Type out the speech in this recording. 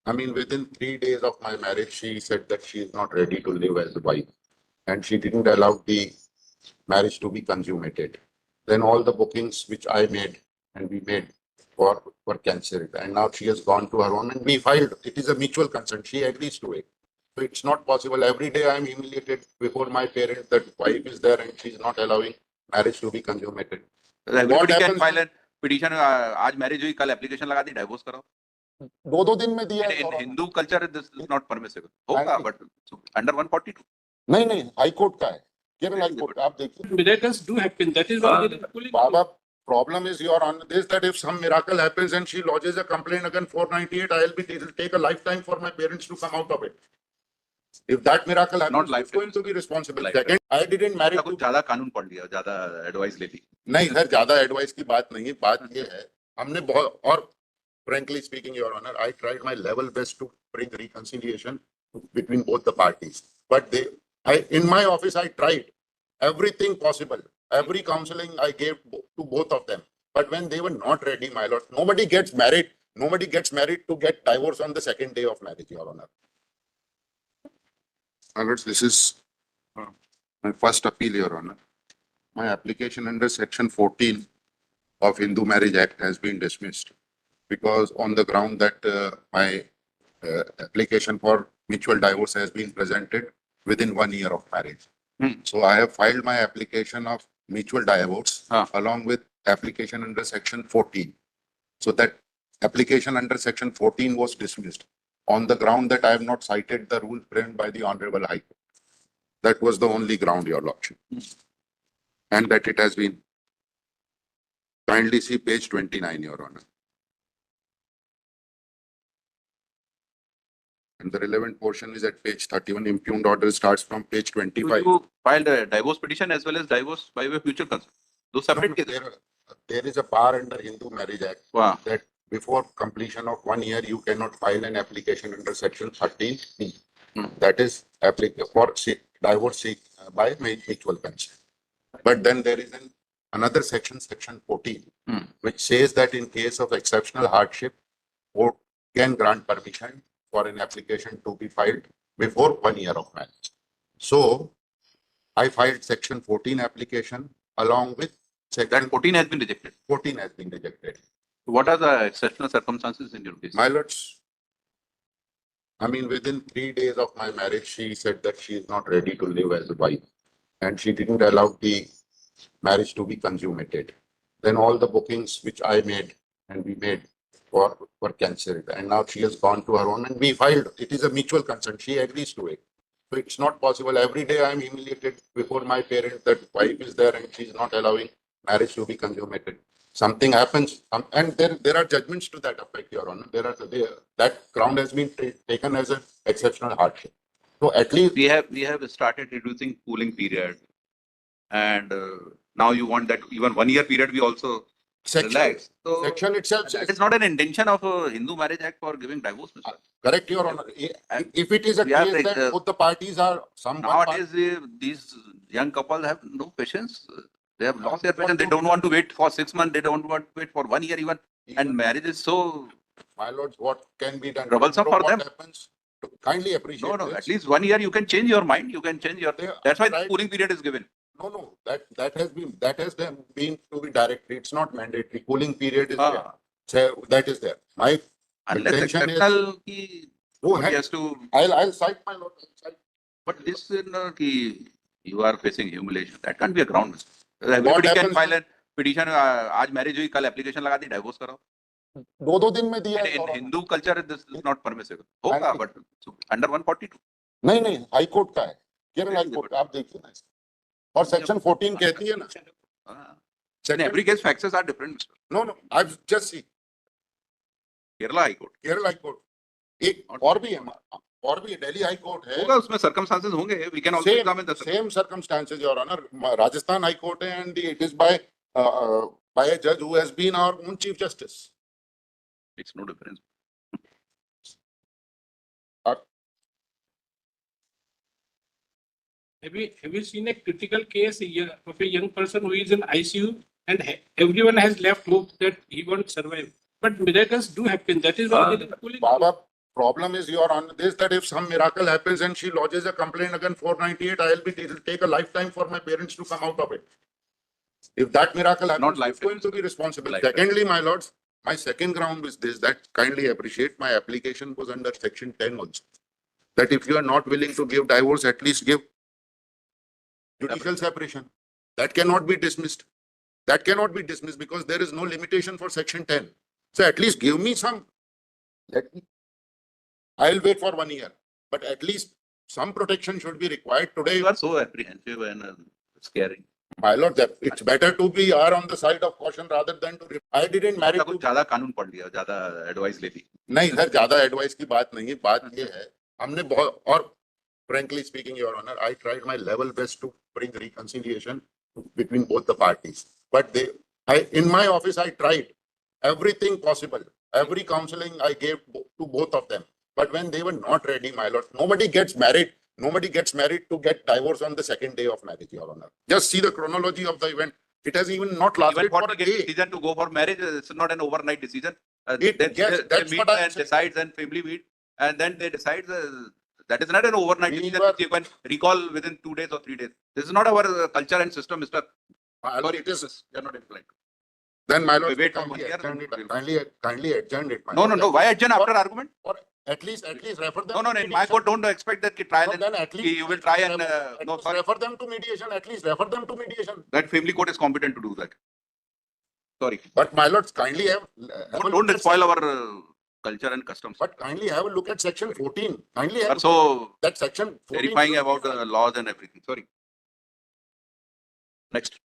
I mean, within 3 days of my marriage, she said that she is not ready to live as a wife, and she didn't allow the marriage to be consummated. Then all the bookings which I made and we made were cancelled, and now she has gone to her own, and we filed. It is a mutual consent. She agrees to it. So it's not possible. Every day I am humiliated before my parents that wife is there and she's not allowing marriage to be consummated. Everybody can file a petition. आज marriage हुई, कल application लगा दी, divorce करो. दो दिन में दिया. In Hindu culture, this is not permissible. होगा, but under 142. नहीं, हाई कोर्ट का है. केरल हाई कोर्ट आप देखिए. Miracles do happen. That is what Baba, problem is your honor this, that if some miracle happens and she lodges a complaint against 498, it will take a lifetime for my parents to come out of it. If that miracle happens, who's going to be responsible? Second, I didn't marry. कुछ ज़्यादा कानून पढ़ लिया, ज़्यादा advice ले ली. नहीं sir, ज़्यादा advice की बात नहीं है. बात ये है, हमने बहुत, और frankly speaking, your honor, I tried my level best to bring reconciliation between both the parties. But in my office, I tried everything possible. Every counseling I gave to both of them. But when they were not ready, my lord, nobody gets married. Nobody gets married to get divorced on the second day of marriage, your honor. My lords, this is my first appeal, your honor. My application under section 14 of Hindu Marriage Act has been dismissed because on the ground that my application for mutual divorce has been presented within 1 year of marriage. So I have filed my application of mutual divorce along with application under section 14. So that application under section 14 was dismissed on the ground that I have not cited the rule framed by the Honorable High Court. That was the only ground, your lordship. And that it has been. Kindly see page 29, your honor. And the relevant portion is at page 31. Impugned order starts from page 25. You filed a divorce petition as well as divorce by way of mutual consent. Those separate cases. There is a bar under Hindu Marriage Act that before completion of 1 year, you cannot file an application under section 13B. That is applicable for divorce by mutual consent. But then there is another section, section 14, which says that in case of exceptional hardship, court can grant permission for an application to be filed before 1 year of marriage. So I filed section 14 application along with section. That 14 has been rejected. 14 has been rejected. What are the exceptional circumstances in your case? My lords, I mean, within 3 days of my marriage, she said that she is not ready to live as a wife, and she didn't allow the marriage to be consummated. Then all the bookings which I made and we made were cancelled, and now she has gone to her own, and we filed. It is a mutual consent. She agrees to it. So it's not possible. Every day I am humiliated before my parents that wife is there and she's not allowing marriage to be consummated. Something happens, and there are judgments to that effect, your honor. That ground has been taken as an exceptional hardship. So at least we have started reducing cooling period, and now you want that even 1 year period we also relax. So section itself. It's not an intention of a Hindu Marriage Act for giving divorce. Correct, your honor. If it is a case that both the parties are nowadays these young couples have no patience. They have lost their patience. They don't want to wait for 6 months. They don't want to wait for 1 year even. And marriage is so. My lords, what can be done? Troublesome for them. Happens, kindly appreciate. No. At least 1 year you can change your mind. You can change your. That's why the cooling period is given. No. That has been to be directed. It's not mandatory. Cooling period is there. So that is there. My intention is. Go ahead. Has to. I'll cite my lord. But this you are facing humiliation. That can't be a ground. Everybody can file a petition. आज marriage हुई, कल application लगा दी, divorce करो. दो दिन में दिया. In Hindu culture, this is not permissible. होगा, but under 142. नहीं, हाई कोर्ट का है. केरल हाई कोर्ट आप देखिए ना. और section 14 कहती है ना. In every case, facts are different. No. I've just seen. Kerala High Court. Kerala high court. एक और भी है. और भी Delhi High Court है. होगा उसमें circumstances होंगे. We can also examine the same circumstances, your honor. Rajasthan High Court है, and it is by a judge who has been our own Chief Justice. Makes no difference. Have you seen a critical case of a young person who is in ICU and everyone has left hope that he won't survive? But miracles do happen. That is what Baba, problem is, Your Honor, this, that if some miracle happens and she lodges a complaint against 498, it'll take a lifetime for my parents to come out of it. If that miracle happens, Not who's lifetime, going to be responsible? lifetime. Secondly, my lords, my second ground is this, that kindly appreciate my application was under section 10 also. That if you are not willing to give divorce, at least give judicial separation. That cannot be dismissed. That cannot be dismissed because there is no limitation for section 10. So at least give me some. Let me. I'll wait for 1 year, but at least some protection should be required today. You are so apprehensive and scary. My lord, that it's better to be on the side of caution rather than to. I didn't marry. कुछ ज़्यादा कानून पढ़ लिया, ज़्यादा advice ले ली. नहीं sir, ज्यादा advice की बात नहीं है. बात ये है, हमने बहुत, और frankly speaking, Your Honor, I tried my level best to bring reconciliation between both the parties. But in my office, I tried everything possible. Every counseling I gave to both of them. But when they were not ready, my lord, nobody gets married. Nobody gets married to get divorced on the second day of marriage, Your Honor. Just see the chronology of the event. It has even not lasted Even for for a the day. decision to go for marriage, it's not an overnight decision. Yes, They that's meet what I'm and saying. decides and family meet, and then they decide that is not an overnight We decision were- which you can recall within 2 days or 3 days. This is not our culture and system, Mr. My lord, Sorry, it is. you are not inclined. Then, my lord, We wait for kindly 1 year. adjourn it. Kindly adjourn it. my No, no, lord. no. Why adjourn after argument? Or at least refer them. No, no, to no. In my mediation. court, don't expect that trial No, and then at least you will try and at no, least sorry. refer them to mediation. At least refer them to mediation. That family court is competent to do that. Sorry. But my lords, kindly have a look Don't at spoil our culture and customs. But kindly have a look at section 14. Kindly have But so that section 14. terrifying about the laws and everything. Sorry. Next.